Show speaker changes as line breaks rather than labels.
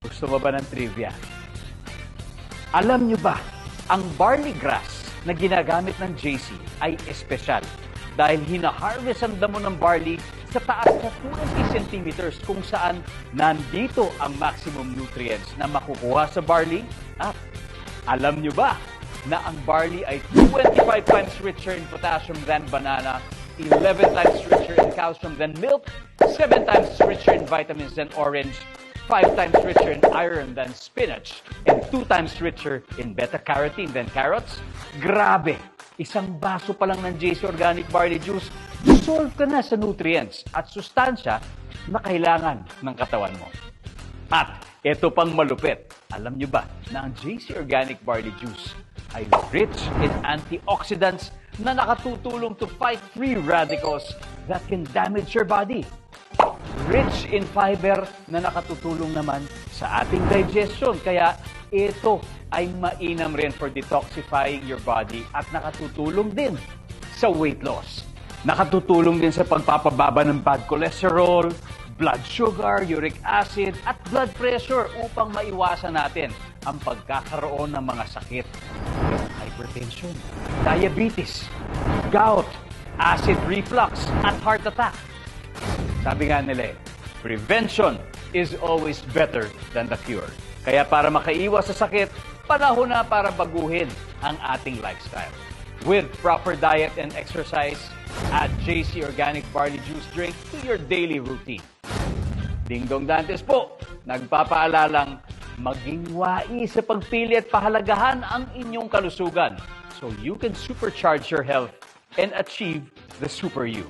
Gusto mo ba ng trivia? Alam nyo ba, ang barley grass na ginagamit ng JC ay espesyal dahil hina-harvest ang damo ng barley sa taas na 20 centimeters kung saan nandito ang maximum nutrients na makukuha sa barley. At alam nyo ba na ang barley ay 25 times richer in potassium than banana, 11 times richer in calcium than milk, 7 times richer in vitamins than orange, 5 times richer in iron than spinach, and 2 times richer in beta-carotene than carrots? Grabe! Isang baso pa lang ng JC Organic Barley Juice, solve ka na sa nutrients at sustansya na kailangan ng katawan mo. At ito pang malupit, alam nyo ba na ang JC Organic Barley Juice ay rich in antioxidants na nakatutulong to fight free radicals that can damage your body. Rich in fiber na nakatutulong naman sa ating digestion. Kaya ito ay mainam rin for detoxifying your body at nakatutulong din sa weight loss. Nakatutulong din sa pagpapababa ng bad cholesterol, blood sugar, uric acid, at blood pressure upang maiwasan natin ang pagkakaroon ng mga sakit. Hypertension, diabetes, gout, acid reflux, at heart attack. Sabi nga nila, prevention is always better than the cure. Kaya para makaiwas sa sakit, panahon na para baguhin ang ating lifestyle. With proper diet and exercise, add JC Organic Barley Juice drink to your daily routine. Ding Dong Dantes po, nagpapaalalang maging wais sa pagpili at pahalagahan ang inyong kalusugan so you can supercharge your health and achieve the super you.